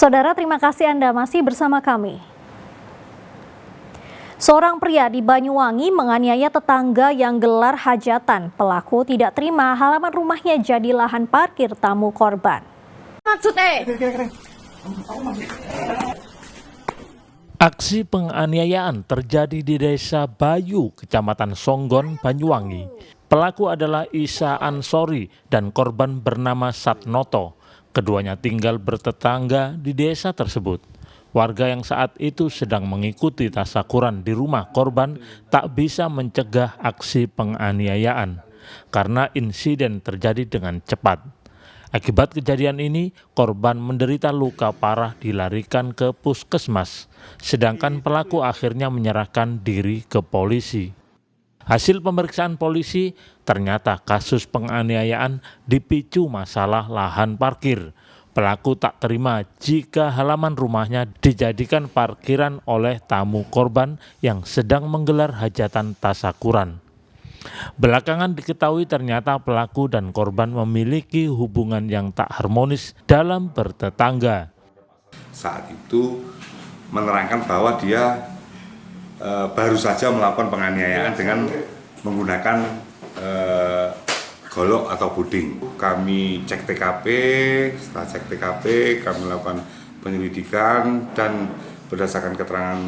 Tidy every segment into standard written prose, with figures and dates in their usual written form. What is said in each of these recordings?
Saudara, terima kasih Anda masih bersama kami. Seorang pria di Banyuwangi menganiaya tetangga yang gelar hajatan. Pelaku tidak terima halaman rumahnya jadi lahan parkir tamu korban. Aksi penganiayaan terjadi di Desa Bayu, Kecamatan Songgon, Banyuwangi. Pelaku adalah Isa Ansori dan korban bernama Satnoto. Keduanya tinggal bertetangga di desa tersebut. Warga yang saat itu sedang mengikuti tasyakuran di rumah korban tak bisa mencegah aksi penganiayaan karena insiden terjadi dengan cepat. Akibat kejadian ini, korban menderita luka parah dilarikan ke puskesmas, sedangkan pelaku akhirnya menyerahkan diri ke polisi. Hasil pemeriksaan polisi, ternyata kasus penganiayaan dipicu masalah lahan parkir. Pelaku tak terima jika halaman rumahnya dijadikan parkiran oleh tamu korban yang sedang menggelar hajatan tasyakuran. Belakangan diketahui ternyata pelaku dan korban memiliki hubungan yang tak harmonis dalam bertetangga. Saat itu menerangkan bahwa dia baru saja melakukan penganiayaan dengan menggunakan golok atau puding. Kami cek TKP, setelah cek TKP kami melakukan penyelidikan dan berdasarkan keterangan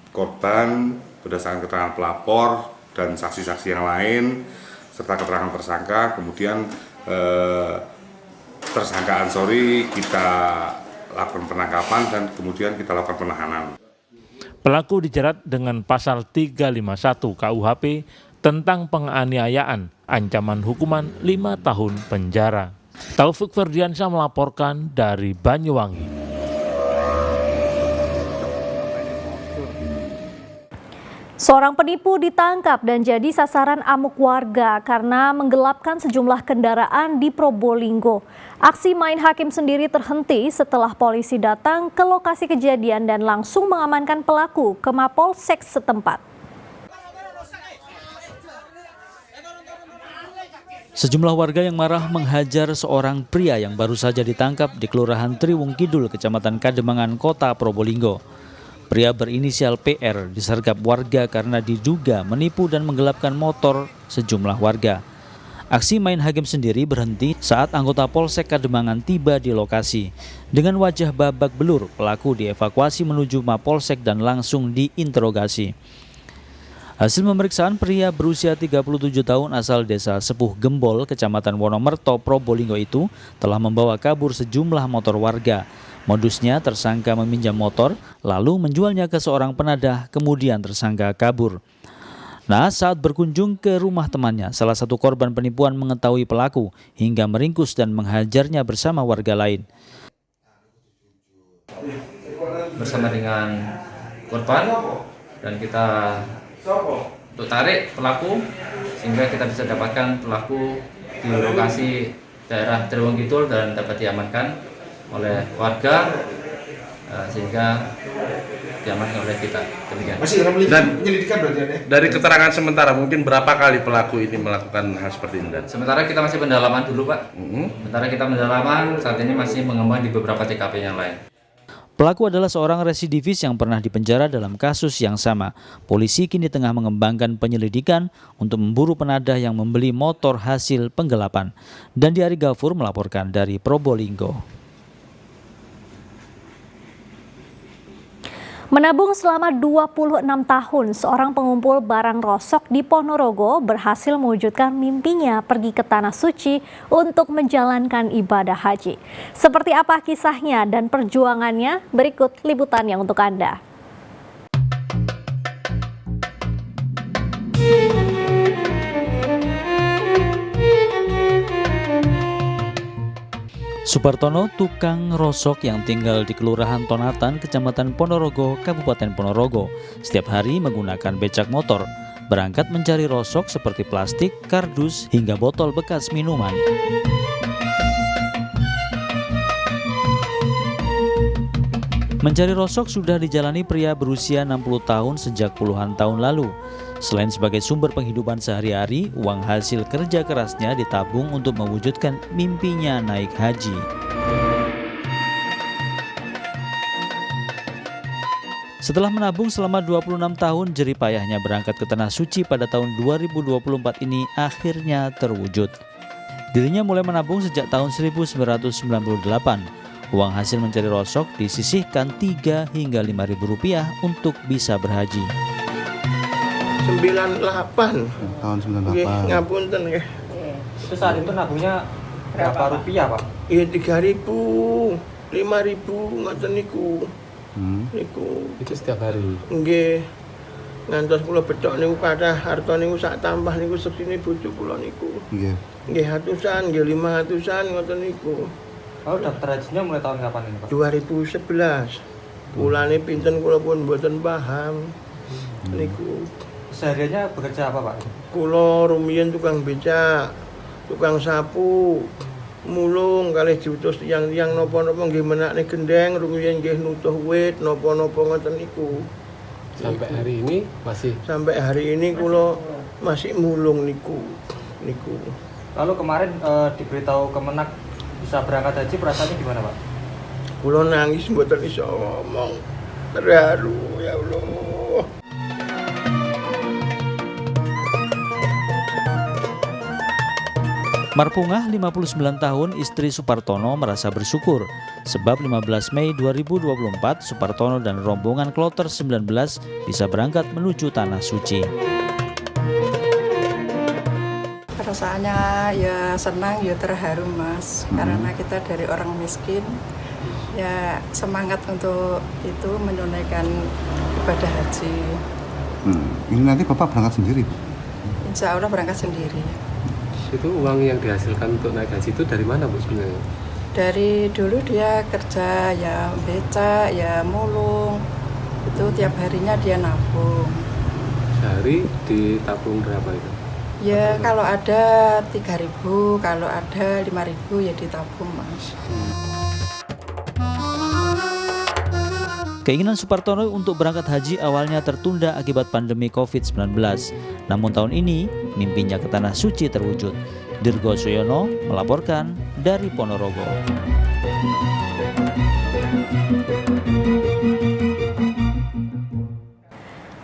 korban, berdasarkan keterangan pelapor dan saksi-saksi yang lain, serta keterangan tersangka, kemudian tersangka Ansori kita lakukan penangkapan dan kemudian kita lakukan penahanan. Pelaku dijerat dengan pasal 351 KUHP tentang penganiayaan, ancaman hukuman 5 tahun penjara. Taufik Ferdiansyah melaporkan dari Banyuwangi. Seorang penipu ditangkap dan jadi sasaran amuk warga karena menggelapkan sejumlah kendaraan di Probolinggo. Aksi main hakim sendiri terhenti setelah polisi datang ke lokasi kejadian dan langsung mengamankan pelaku ke Mapolsek setempat. Sejumlah warga yang marah menghajar seorang pria yang baru saja ditangkap di Kelurahan Triwung Kidul, Kecamatan Kademangan, Kota Probolinggo. Pria berinisial PR disergap warga karena diduga menipu dan menggelapkan motor sejumlah warga. Aksi main hakim sendiri berhenti saat anggota Polsek Kademangan tiba di lokasi. Dengan wajah babak belur, pelaku dievakuasi menuju Mapolsek dan langsung diinterogasi. Hasil pemeriksaan, pria berusia 37 tahun asal desa Sepuh Gembol, Kecamatan Wonomerto, Probolinggo itu telah membawa kabur sejumlah motor warga. Modusnya, tersangka meminjam motor lalu menjualnya ke seorang penadah, kemudian tersangka kabur. Nah, saat berkunjung ke rumah temannya, salah satu korban penipuan mengetahui pelaku hingga meringkus dan menghajarnya bersama warga lain. Bersama dengan korban dan kita untuk tarik pelaku sehingga kita bisa dapatkan pelaku di lokasi daerah Triwung Kidul dan dapat diamankan oleh warga sehingga diamankan oleh kita. Demikian. Masih dalam penyelidikan berarti ya? Dari keterangan sementara mungkin berapa kali pelaku ini melakukan hal seperti ini? Sementara kita masih pendalaman dulu, Pak. Sementara kita pendalaman, saat ini masih mengembang di beberapa TKP yang lain. Pelaku adalah seorang residivis yang pernah dipenjara dalam kasus yang sama. Polisi kini tengah mengembangkan penyelidikan untuk memburu penadah yang membeli motor hasil penggelapan. Dandi Ari Gafur melaporkan dari Probolinggo. Menabung selama 26 tahun, seorang pengumpul barang rosok di Ponorogo berhasil mewujudkan mimpinya pergi ke Tanah Suci untuk menjalankan ibadah haji. Seperti apa kisahnya dan perjuangannya? Berikut liputannya untuk Anda. Supartono, tukang rosok yang tinggal di Kelurahan Tonatan, Kecamatan Ponorogo, Kabupaten Ponorogo, setiap hari menggunakan becak motor, berangkat mencari rosok seperti plastik, kardus, hingga botol bekas minuman. Mencari rosok sudah dijalani pria berusia 60 tahun sejak puluhan tahun lalu. Selain sebagai sumber penghidupan sehari-hari, uang hasil kerja kerasnya ditabung untuk mewujudkan mimpinya naik haji. Setelah menabung selama 26 tahun, jerih payahnya berangkat ke Tanah Suci pada tahun 2024 ini akhirnya terwujud. Dirinya mulai menabung sejak tahun 1998. Uang hasil mencari rosok disisihkan 3 hingga 5.000 rupiah untuk bisa berhaji. 98 Tahun 98. nggih, ngapunten nggih. Itu saat itu nabungnya berapa rupiah, Pak? Iya 3.000, 5.000 ngoten niku. Niku. Itu setiap hari. Nggih. Ngantos kula bedhok niku kathah harta niku sak tambah niku seksine bojo kula niku. Iya. Nggih 100-an, nggih 500-an ngoten niku. Kalau daftar hajinya mulai tahun kapan ini, Pak? 2011. Bulane pinten kula pun mboten paham. Niku. Sehariannya bekerja apa, Pak? Kula rumiyin tukang becak, tukang sapu, mulung kalih diutus tiyang-tiyang napa-napa nggih menakne gendeng, rumiyin nggih nutuh wit napa-napa ngoten niku. Sampai hari ini masih. Sampai hari ini kula masih mulung niku. Lalu kemarin diberitahu Kemenak bisa berangkat haji, perasaannya gimana, Pak? Kula nangis mboten iso ngomong. Terharu ya Allah. Marpungah 59 tahun istri Supartono merasa bersyukur sebab 15 Mei 2024 Supartono dan rombongan kloter 19 bisa berangkat menuju Tanah Suci. Perasaannya ya senang, ya terharu Mas, karena kita dari orang miskin, ya semangat untuk itu menunaikan ibadah haji. Ini nanti Bapak berangkat sendiri, Bu? Insya Allah berangkat sendiri. Itu uang yang dihasilkan untuk naik haji itu dari mana, Bu, sebenarnya? Dari dulu dia kerja ya becak, ya mulung, itu tiap harinya dia nabung. Sehari ditabung berapa itu? Ya kalau ada 3.000, kalau ada 5.000 ya ditabung Mas. Keinginan Supartono untuk berangkat haji awalnya tertunda akibat pandemi COVID-19. Namun tahun ini, mimpinya ke Tanah Suci terwujud. Dirgo Suyono melaporkan dari Ponorogo.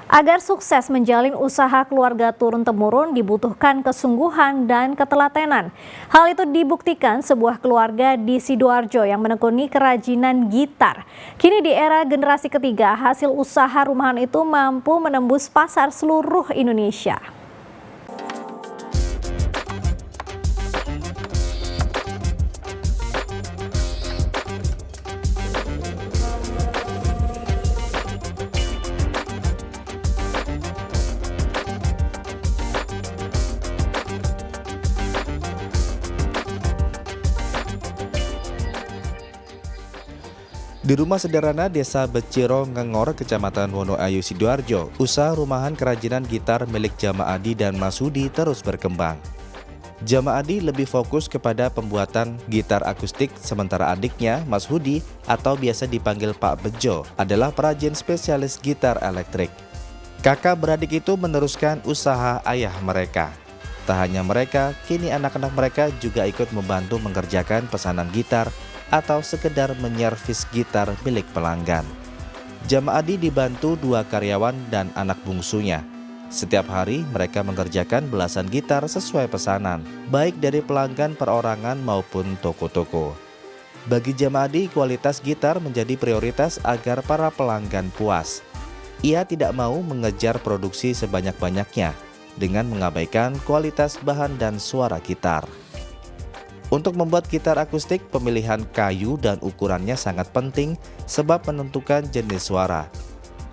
Agar sukses menjalin usaha keluarga turun-temurun dibutuhkan kesungguhan dan ketelatenan. Hal itu dibuktikan sebuah keluarga di Sidoarjo yang menekuni kerajinan gitar. Kini di era generasi ketiga, hasil usaha rumahan itu mampu menembus pasar seluruh Indonesia. Di rumah sederhana Desa Beciro Ngengor, Kecamatan Wonoayu, Sidoarjo, usaha rumahan kerajinan gitar milik Jamaadi dan Masudi terus berkembang. Jamaadi lebih fokus kepada pembuatan gitar akustik, sementara adiknya, Mas Hudi, atau biasa dipanggil Pak Bejo, adalah perajin spesialis gitar elektrik. Kakak beradik itu meneruskan usaha ayah mereka. Tak hanya mereka, kini anak-anak mereka juga ikut membantu mengerjakan pesanan gitar atau sekedar menyervis gitar milik pelanggan. Jamaadi dibantu 2 karyawan dan anak bungsunya. Setiap hari mereka mengerjakan belasan gitar sesuai pesanan, baik dari pelanggan perorangan maupun toko-toko. Bagi Jamaadi, kualitas gitar menjadi prioritas agar para pelanggan puas. Ia tidak mau mengejar produksi sebanyak-banyaknya dengan mengabaikan kualitas bahan dan suara gitar. Untuk membuat gitar akustik, pemilihan kayu dan ukurannya sangat penting sebab menentukan jenis suara.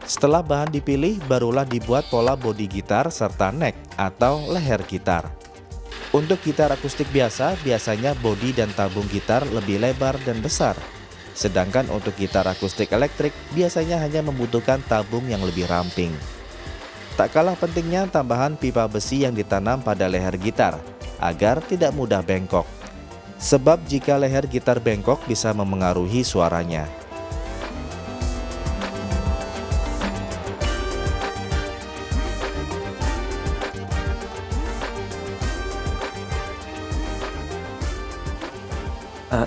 Setelah bahan dipilih, barulah dibuat pola bodi gitar serta neck atau leher gitar. Untuk gitar akustik biasa, biasanya bodi dan tabung gitar lebih lebar dan besar. Sedangkan untuk gitar akustik elektrik, biasanya hanya membutuhkan tabung yang lebih ramping. Tak kalah pentingnya tambahan pipa besi yang ditanam pada leher gitar, agar tidak mudah bengkok. Sebab jika leher gitar bengkok bisa memengaruhi suaranya.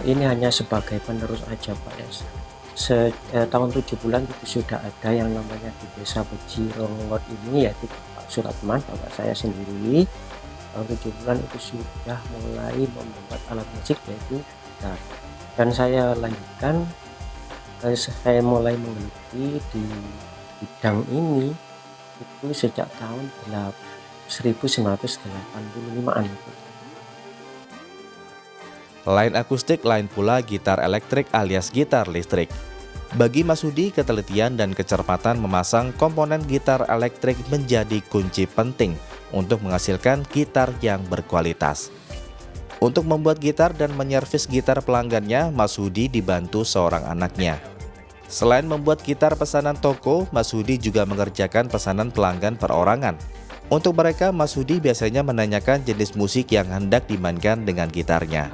Ini hanya sebagai penerus aja Pak Des. tahun 70-an itu sudah ada yang namanya di Desa Bejiro ini, yaitu Pak Suratman, bapak saya sendiri. Tahun 70-an itu sudah mulai membuat alat musik yaitu gitar. Dan saya lanjutkan, saya mulai menggeluti di bidang ini itu sejak tahun 1985-an. Lain akustik, lain pula gitar elektrik alias gitar listrik. Bagi Mas Hudi, ketelitian dan kecermatan memasang komponen gitar elektrik menjadi kunci penting untuk menghasilkan gitar yang berkualitas. Untuk membuat gitar dan menyervis gitar pelanggannya, Mas Hudi dibantu seorang anaknya. Selain membuat gitar pesanan toko, Mas Hudi juga mengerjakan pesanan pelanggan perorangan. Untuk mereka, Mas Hudi biasanya menanyakan jenis musik yang hendak dimainkan dengan gitarnya.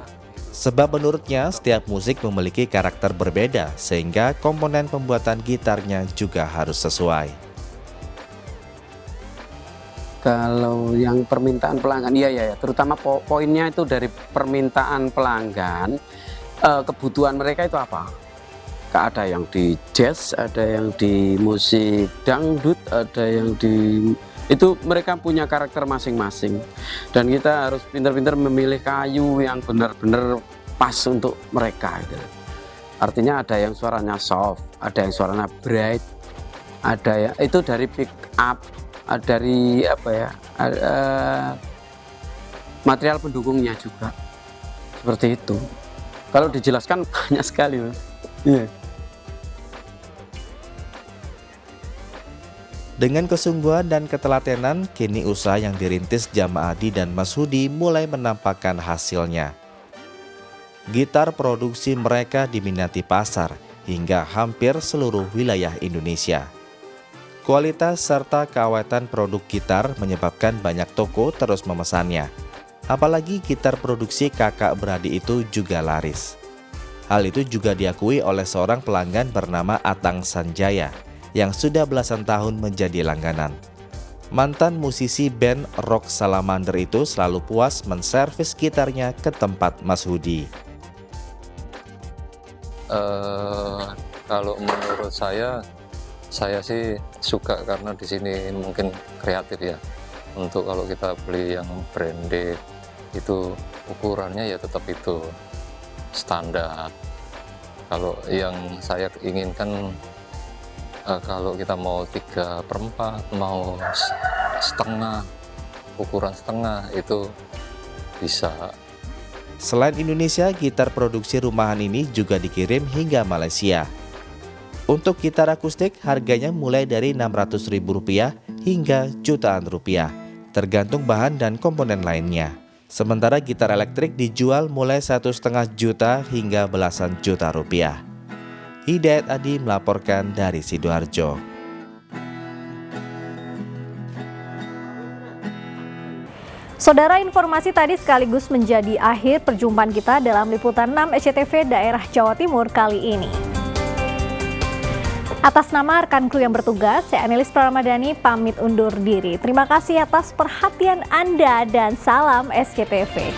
Sebab menurutnya setiap musik memiliki karakter berbeda, sehingga komponen pembuatan gitarnya juga harus sesuai. Kalau yang permintaan pelanggan, iya, terutama poinnya itu dari permintaan pelanggan, kebutuhan mereka itu apa? Ada yang di jazz, ada yang di musik dangdut, ada yang di... Itu mereka punya karakter masing-masing. Dan kita harus pintar-pintar memilih kayu yang benar-benar pas untuk mereka. Gitu. Artinya ada yang suaranya soft, ada yang suaranya bright, ada yang itu dari pick up, dari material pendukungnya juga. Seperti itu. Kalau dijelaskan banyak sekali, Mas. Iya. Dengan kesungguhan dan ketelatenan, kini usaha yang dirintis Jamaadi dan Mas Hudi mulai menampakkan hasilnya. Gitar produksi mereka diminati pasar hingga hampir seluruh wilayah Indonesia. Kualitas serta keawetan produk gitar menyebabkan banyak toko terus memesannya. Apalagi gitar produksi kakak beradik itu juga laris. Hal itu juga diakui oleh seorang pelanggan bernama Atang Sanjaya yang sudah belasan tahun menjadi langganan. Mantan musisi band rock Salamander itu selalu puas menservis gitarnya ke tempat Mas Hudi. Kalau menurut saya sih suka karena di sini mungkin kreatif ya. Untuk kalau kita beli yang branded itu ukurannya ya tetap itu standar. Kalau yang saya inginkan kalau kita mau 3/4, mau setengah, ukuran setengah itu bisa. Selain Indonesia, gitar produksi rumahan ini juga dikirim hingga Malaysia. Untuk gitar akustik, harganya mulai dari Rp600.000 hingga jutaan rupiah, tergantung bahan dan komponen lainnya. Sementara gitar elektrik dijual mulai 1,5 juta hingga belasan juta rupiah. Hidayat Adi melaporkan dari Sidoarjo. Saudara, informasi tadi sekaligus menjadi akhir perjumpaan kita dalam liputan 6 SCTV daerah Jawa Timur kali ini. Atas nama rekan kru yang bertugas, saya Anelis Pramadani pamit undur diri. Terima kasih atas perhatian Anda dan salam SCTV.